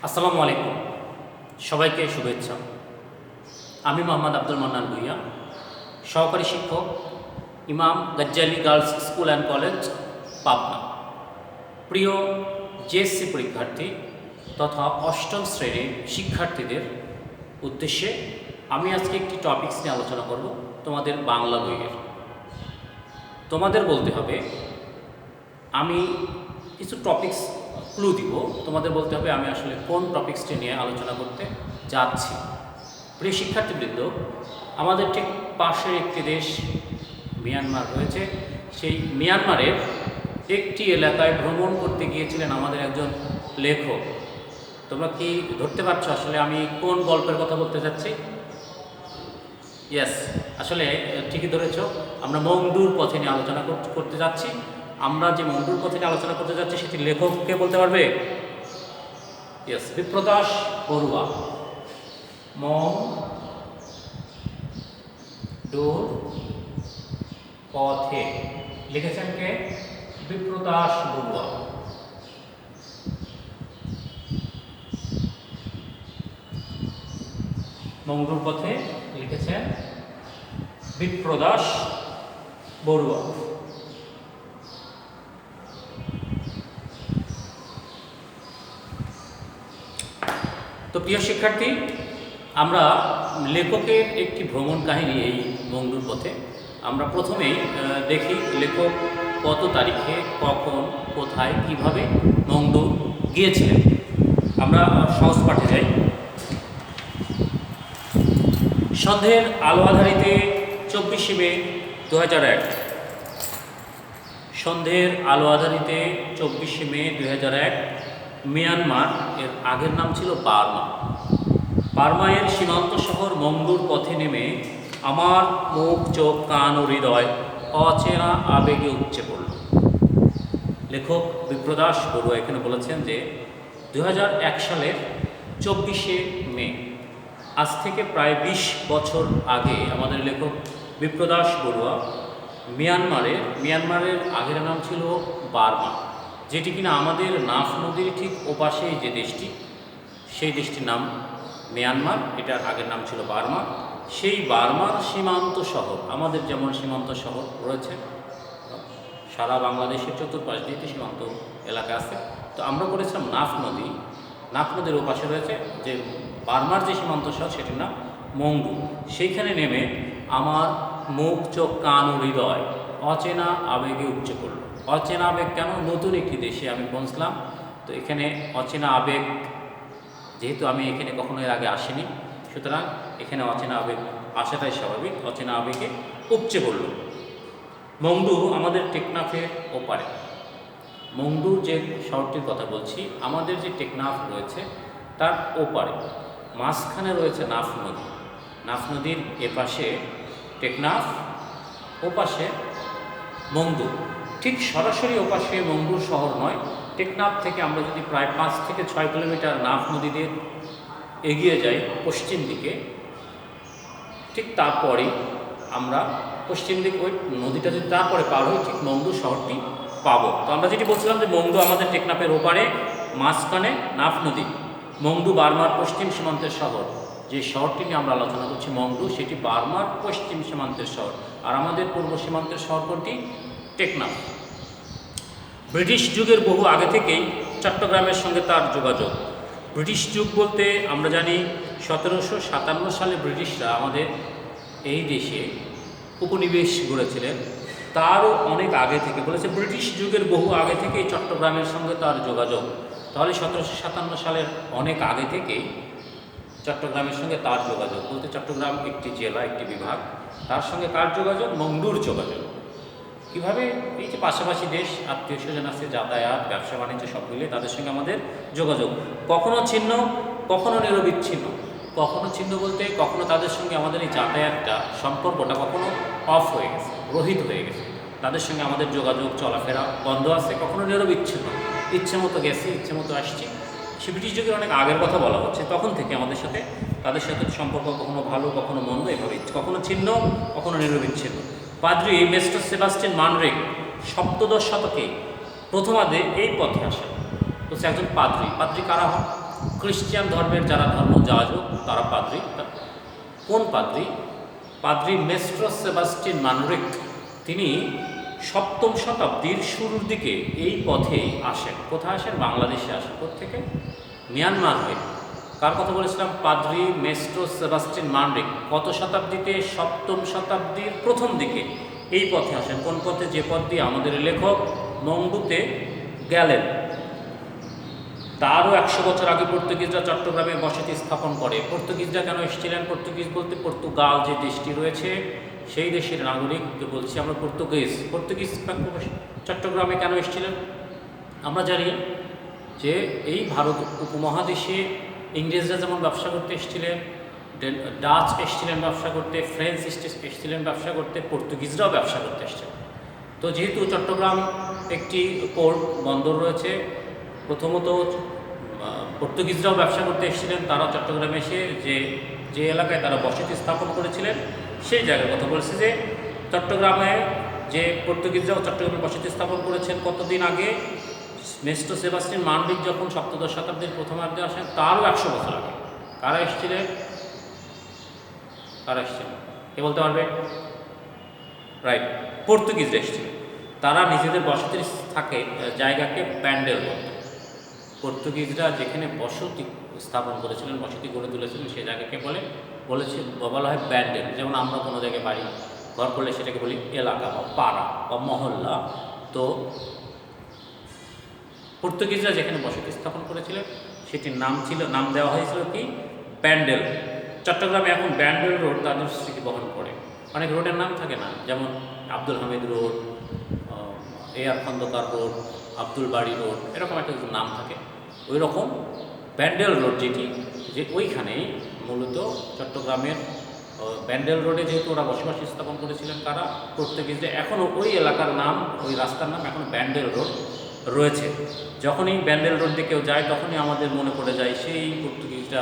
আসসালামু আলাইকুম, সবাইকে শুভেচ্ছা। আমি মোহাম্মদ আব্দুল মান্নান ভূঁইয়া, সহকারী শিক্ষক, Imam Gazzali girls school and college, Pabna. প্রিয় জেএসসি পরীক্ষার্থী তথা অষ্টম শ্রেণীর শিক্ষার্থীদের উদ্দেশ্যে আমি আজকে একটি টপিকস নিয়ে আলোচনা করব, তোমাদের বাংলা বইয়ের। তোমাদের বলতে হবে, আমি কিছু টপিকস ক্লু দিব, তোমাদের বলতে হবে আমি আসলে কোন টপিক্সটি নিয়ে আলোচনা করতে যাচ্ছি। প্রিয় শিক্ষার্থীবৃন্দ, আমাদের ঠিক পাশের একটি দেশ মিয়ানমার রয়েছে। সেই মিয়ানমারের একটি এলাকায় ভ্রমণ করতে গিয়েছিলেন আমাদের একজন লেখক। তোমরা কি ধরতে পারছো আসলে আমি কোন গল্পের কথা বলতে চাচ্ছি? ইয়েস, আসলে ঠিকই ধরেছ, আমরা মংডুর পথে নিয়ে আলোচনা করতে যাচ্ছি। আমরা যে মংডুর পথে নিয়ে আলোচনা করতে যাচ্ছি সেটি লেখককে বলতে পারবে? ইয়েস, বিপ্রদাস বড়ুয়া। মংডুর পথে লিখেছেন কে? বিপ্রদাস বড়ুয়া। মংডুর পথে লিখেছেন বিপ্রদাস বড়ুয়া। তো প্রিয় শিক্ষার্থী, আমরা লেখকের একটি ভ্রমণ কাহিনী এই মংডুর পথে। আমরা প্রথমেই দেখি লেখক কত তারিখে, কখন, কোথায়, কিভাবে মংডু গিয়েছিলেন। আমরা সহজ পাঠে যাই। সন্ধ্যের আলো আধারিতে 24শে মে 2001। সন্ধ্যের আলো আধারিতে 24শে মে 2001 মিয়ানমার, এর আগের নাম ছিল বার্মা। বার্মায়ের সীমান্ত শহর মংডুর পথে নেমে আমার মুখ, চোখ, কান ও হৃদয় অচেনা আবেগে উপচে পড়ল। লেখক বিপ্রদাস বড়ুয়া এখানে বলেছেন যে 2001 সালের 24শে মে, আজ থেকে প্রায় 20 বছর আগে আমাদের লেখক বিপ্রদাস বড়ুয়া মিয়ানমারের আগের নাম ছিল বার্মা, যেটি কিনা আমাদের নাফ নদীর ঠিক ওপাশেই যে দেশটি, সেই দেশটির নাম মিয়ানমার, এটার আগের নাম ছিল বার্মা। সেই বার্মার সীমান্ত শহর, আমাদের যেমন সীমান্ত শহর রয়েছে সারা বাংলাদেশের চতুর্পাশ দিয়ে সীমান্ত এলাকা আছে, তো আমরা করেছিলাম নাফ নদীর ওপাশে রয়েছে যে বার্মার যে সীমান্ত শহর, সেটির নাম মংডু। সেইখানে নেমে আমার মুখ, চোখ, কান ও হৃদয় অচেনা আবেগে উপচে পড়ল। অচেনা আবেগ কেন? নতুন একটি দেশে আমি পৌঁছলাম, তো এখানে অচেনা আবেগ, যেহেতু আমি এখানে কখনো এর আগে আসিনি, সুতরাং এখানে অচেনা আবেগ আসাটাই স্বাভাবিক। অচেনা আবেগে উপচে পড়ল। মংডু আমাদের টেকনাফের ওপারে। মংডু যে শহরটির কথা বলছি, আমাদের যে টেকনাফ রয়েছে তার ওপারে, মাঝখানে রয়েছে নাফ নদী। নাফ নদীর এপাশে টেকনাফ, ওপাশে মংডু। ঠিক সরাসরি ওপাশে মংডুর শহর নয়, টেকনাফ থেকে আমরা যদি প্রায় 5 থেকে 6 কিলোমিটার নাফ নদী দিয়ে এগিয়ে যাই পশ্চিম দিকে, ঠিক তারপরে আমরা পশ্চিম দিক ওই নদীটা যদি তারপরে পার হই, ঠিক মংডু শহরটি পাবো। তো আমরা যেটি বলছিলাম যে মংডু আমাদের টেকনাফের ওপারে, মাঝখানে নাফ নদী। মংডু বার্মার পশ্চিম সীমান্তের শহর। যে শহরটি নিয়ে আমরা আলোচনা করছি মংডু, সেটি বার্মার পশ্চিম সীমান্তের শহর। আর আমাদের পূর্ব সীমান্তের শহর কোনটি? টেকনাফ। ব্রিটিশ যুগের বহু আগে থেকেই চট্টগ্রামের সঙ্গে তার যোগাযোগ। ব্রিটিশ যুগ বলতে আমরা জানি 1757 সালে ব্রিটিশরা আমাদের এই দেশে উপনিবেশ গড়েছিলেন। তারও অনেক আগে থেকে বলেছে, ব্রিটিশ যুগের বহু আগে থেকেই চট্টগ্রামের সঙ্গে তার যোগাযোগ। তাহলে 1757 সালের অনেক আগে থেকেই চট্টগ্রামের সঙ্গে তার যোগাযোগ বলতে, চট্টগ্রাম একটি জেলা, একটি বিভাগ, তার সঙ্গে কার যোগাযোগ? মংডুর যোগাযোগ। কীভাবে? এই যে পাশাপাশি দেশ, আত্মীয় স্বজন আছে, যাতায়াত, ব্যবসা বাণিজ্য সব মিলিয়ে তাদের সঙ্গে আমাদের যোগাযোগ। কখনো ছিন্ন, কখনো নিরবিচ্ছিন্ন। কখনো ছিন্ন বলতে কখনো তাদের সঙ্গে আমাদের এই যাতায়াতটা, সম্পর্কটা কখনো অফ হয়ে গেছে, রহিত হয়ে গেছে, তাদের সঙ্গে আমাদের যোগাযোগ চলাফেরা বন্ধ আছে। কখনো নিরবিচ্ছিন্ন, ইচ্ছে মতো গেছি, ইচ্ছে মতো আসছি। সে ব্রিটিশ যুগের অনেক আগের কথা বলা হচ্ছে, তখন থেকে আমাদের সাথে তাদের সাথে সম্পর্ক কখনো ভালো, কখনো মন্দ, এভাবে কখনো ছিন্ন, কখনো নিরবিচ্ছিন্ন। পাদ্রি মেস্টার সেবাস্টিয়ান মানরিক 17 শতকে প্রথমার্ধে এই পথে আসেন। তো একজন পাদ্রি কারা হন? খ্রিস্টান ধর্মের যারা ধর্ম যাজক তারা পাদ্রী। কোন পাদ্রী? পাদ্রী মেস্ট্রস সেবাস্টিন মানরিক। তিনি 7ম শতাব্দীর শুরুর দিকে এই পথে আসেন। কোথায় আসেন? বাংলাদেশে আসেন। কোত্থেকে? মিয়ানমার হয়ে। কার কথা বলেছিলাম? পাদ্রী মেস্ট্রস সেবাস্টিন মানরিক। কত শতাব্দীতে? 7ম শতাব্দীর প্রথম দিকে এই পথে আসেন। কোন পথে? যে পথ দিয়ে আমাদের লেখক মংডুতে গেলেন। তারও 100 বছর আগে পর্তুগিজরা চট্টগ্রামে বসতি স্থাপন করে। পর্তুগিজরা কেন এসেছিলেন? পর্তুগিজ বলতে পর্তুগাল যে দেশটি রয়েছে সেই দেশের নাগরিক বলছি আমরা পর্তুগিজ। পর্তুগিজ চট্টগ্রামে কেন এসেছিলেন? আমরা জানি যে এই ভারত উপমহাদেশে ইংরেজরা যেমন ব্যবসা করতে এসেছিলেন, ডাচ এসেছিলেন ব্যবসা করতে, ফ্রেঞ্চ এসেছিলেন ব্যবসা করতে, পর্তুগিজরাও ব্যবসা করতে এসেছিলেন। তো যেহেতু চট্টগ্রাম একটি পোর্ট বন্দর রয়েছে, প্রথমত পর্তুগিজরাও ব্যবসা করতে এসেছিলেন। তারা চট্টগ্রামে এসে যে এলাকায় তারা বসতি স্থাপন করেছিলেন সেই জায়গার কথা বলছে যে চট্টগ্রামে যে পর্তুগিজরাও চট্টগ্রামে বসতি স্থাপন করেছেন কতদিন আগে? মেস্ট্রো সেবাস্টিন মানরিক যখন 7ম শতাব্দীর প্রথমার্ধে আসেন তারও 100 বছর আগে। কারা এসেছিলেন? কারা এসেছিলেন কে বলতে পারবে? রাইট, পর্তুগিজরা এসেছিলেন। তারা নিজেদের বসতির জায়গাকে ব্যান্ডেল বলতেন। পর্তুগিজরা যেখানে বসতি স্থাপন করেছিলেন, বসতি গড়ে তুলেছিলেন, সেই জায়গাকে বলা হয় ব্যান্ডেল। যেমন আমরা কোনো জায়গায় বাড়ি ঘর করলে সেটাকে বলি এলাকা বা পাড়া বা মহল্লা। তো পর্তুগিজরা যেখানে বসতি স্থাপন করেছিলেন সেটির নাম দেওয়া হয়েছিল কি? ব্যান্ডেল। চট্টগ্রামে এখন ব্যান্ডেল রোড তাদের স্মৃতি বহন করে। অনেক রোডের নাম থাকে না, যেমন Abdul Hamid road, AR Khandakar road, Abdul Bari road, এরকম একটা কিছু নাম থাকে। ওই রকম ব্যান্ডেল রোড যে ওইখানেই মূলত চট্টগ্রামের ব্যান্ডেল রোডে যেহেতু ওরা বসবাস স্থাপন করেছিলেন কারা? পর্তুগিজরা। এখনও ওই এলাকার নাম, ওই রাস্তার নাম এখন ব্যান্ডেল রোড রয়েছে। যখনই ব্যান্ডেল রোড দিয়ে কেউ যায় তখনই আমাদের মনে পড়ে যায় সেই পর্তুগিজরা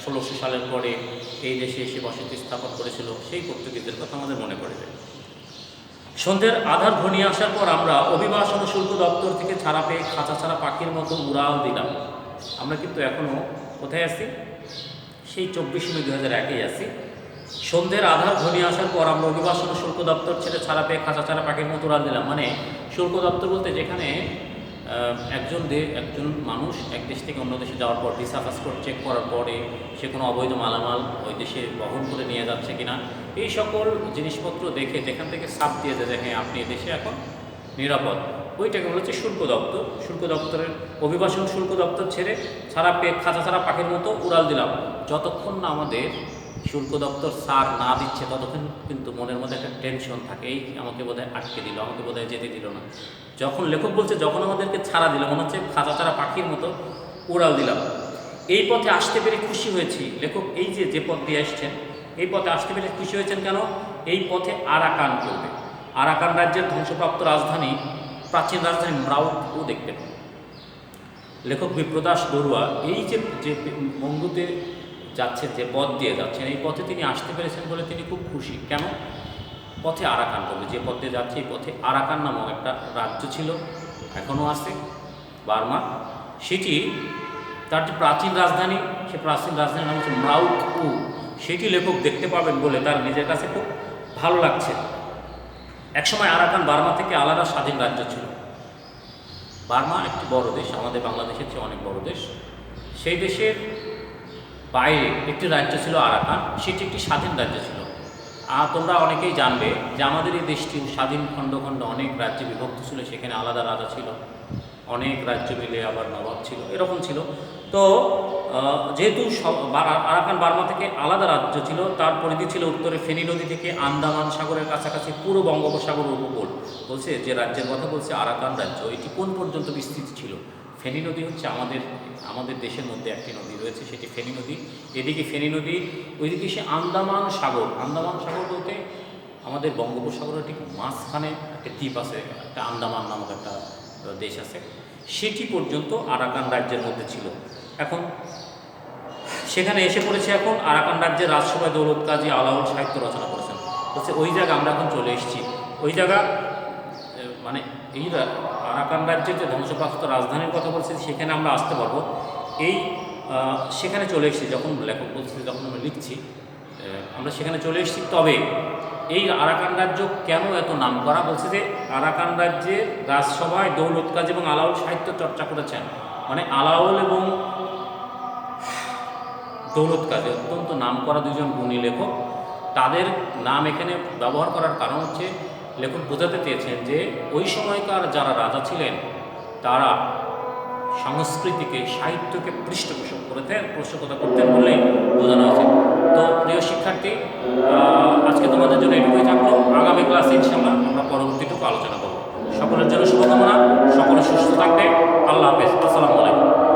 1600 সালের পরে এই দেশে এসে বসতি স্থাপন করেছিল, সেই পর্তুগিজদের কথা আমাদের মনে পড়ে যায়। সন্ধ্যের আধার ঘনিয়ে আসার পর আমরা অভিবাসন শুল্ক দপ্তর থেকে ছাড়া পেয়ে খাঁচা ছাড়া পাখির মতো উড়াল দিলাম। আমরা কিন্তু এখনও কোথায় আছি? সেই 24 মে 2001-এ আছি। সন্ধ্যের আধার ঘনিয়ে আসার পর আমরা অভিবাসন শুল্ক দপ্তর ছেড়ে ছাড়া পেয়ে খাঁচা ছাড়া পাখির মতো উড়াল দিলাম। মানে শুল্ক দপ্তর বলতে যেখানে একজন মানুষ এক দেশ থেকে অন্য দেশে যাওয়ার পর ভিসা পাসপোর্ট চেক করার পরে সে কোনো অবৈধ মালামাল ওই দেশে বহন করে নিয়ে যাচ্ছে কিনা এই সকল জিনিসপত্র দেখে যেখান থেকে ছাপ দিয়ে যায় যে হ্যাঁ আপনি এদেশে এখন নিরাপদ, ওইটাকে বলা হচ্ছে শুল্ক দপ্তর। শুল্ক দপ্তরের অভিবাসন শুল্ক দপ্তর ছেড়ে খাঁচা ছাড়া পাখির মতো উড়াল দিলাম। যতক্ষণ না আমাদের শুল্ক দপ্তর সার না দিচ্ছে ততক্ষণ কিন্তু মনের মধ্যে একটা টেনশন থাকে, এই আমাকে বোধহয় আটকে দিল, আমাকে বোধহয় যেতে দিল না। যখন লেখক বলছে যখন আমাদেরকে ছাড়া দিল মনে হচ্ছে খাঁচা ছাড়া পাখির মতো উড়াল দিলাম। এই পথে আসতে পেরে খুশি হয়েছি। লেখক এই যে পথ দিয়ে আসছেন এই পথে আসতে পেরে খুশি হয়েছেন কেন? এই পথে আরাকান করবে। আরাকান রাজ্যের ধ্বংসপ্রাপ্ত রাজধানী, প্রাচীন রাজধানী ম্রাউতও দেখতে পান। লেখক বিপ্রদাস বড়ুয়া এই যে মঙ্গুতে যাচ্ছেন, যে পথ দিয়ে যাচ্ছেন, এই পথে তিনি আসতে পেরেছেন বলে তিনি খুব খুশি। কেন? পথে আরাকান করবে। যে পথে যাচ্ছে এই পথে আরাকান নামক একটা রাজ্য ছিল, এখনও আছে, বার্মা। সেটি তার যে প্রাচীন রাজধানী, সে প্রাচীন রাজধানীর নাম হচ্ছে ম্রাউতউ। সেটি লেখক দেখতে পাবেন বলে তার নিজের কাছে খুব ভালো লাগছে। একসময় আরাকান বার্মা থেকে আলাদা স্বাধীন রাজ্য ছিল। বার্মা একটি বড় দেশ, আমাদের বাংলাদেশের চেয়ে অনেক বড় দেশ। সেই দেশের বাইরে একটি রাজ্য ছিল আরাকান, সেটি একটি স্বাধীন রাজ্য ছিল। আর তোমরা অনেকেই জানবে যে আমাদের এই দেশটি স্বাধীন খণ্ড খণ্ড অনেক রাজ্যে বিভক্ত ছিল, সেখানে আলাদা রাজা ছিল, অনেক রাজ্য মিলে আবার নবাব ছিল, এরকম ছিল। তো যেহেতু আরাকান বার্মা থেকে আলাদা রাজ্য ছিল, তার পরিধি ছিল উত্তরে ফেনী নদী থেকে আন্দামান সাগরের কাছাকাছি পুরো বঙ্গোপসাগর উপকূল। বলছে যে রাজ্যের কথা বলছে আরাকান রাজ্য, এটি কোন পর্যন্ত বিস্তৃত ছিল? ফেনী নদী হচ্ছে আমাদের দেশের মধ্যে একটি নদী রয়েছে, সেটি ফেনী নদী। এদিকে ফেনী নদী, ওইদিকে সে আন্দামান সাগর। আন্দামান সাগর বলতে আমাদের বঙ্গোপসাগরের ঠিক মাঝখানে একটা দ্বীপ আছে, একটা আন্দামান নামক একটা দেশ আছে, সেটি পর্যন্ত আরাকান রাজ্যের মধ্যে ছিল। এখন সেখানে এসে পড়েছে। এখন আরাকান রাজ্যের রাজসভায় দৌলত কাজী আলাউল সাহিত্য রচনা করেছেন। বলছে ওই জায়গা আমরা এখন চলে এসেছি। ওই জায়গা মানে এই আরাকান রাজ্যের যে ধ্বংসপ্রাপ্ত রাজধানীর কথা বলছে সেখানে আমরা আসতে পারবো। এই সেখানে চলে এসেছি, যখন লেখক বলছে যখন আমরা লিখছি আমরা সেখানে চলে এসেছি। তবে এই আরাকান রাজ্য কেন এত নাম করা, বলছে যে আরাকান রাজ্যের রাজসভায় দৌলত কাজী এবং আলাউল সাহিত্য চর্চা করেছেন। মানে আলাউল এবং দৌলত কাজী অত্যন্ত নাম করা দুজন গুণী লেখক, তাদের নাম এখানে ব্যবহার করার কারণ হচ্ছে লেখক বোঝাতে চেয়েছেন যে ওই সময়কার যারা রাজা ছিলেন তারা সংস্কৃতিকে সাহিত্যকে পৃষ্ঠপোষকতা করতেন বলেই বোঝানো হয়েছে। তো প্রিয় শিক্ষার্থী, আজকে তোমাদের জন্য এটুকুই থাকলো। আগামী ক্লাসে ইনশাআল্লাহ আমরা পরবর্তীটুকু আলোচনা করব। সকলের জন্য শুভকামনা, সকলে সুস্থ থাকবে। আল্লাহ হাফেজ, আসসালামু আলাইকুম।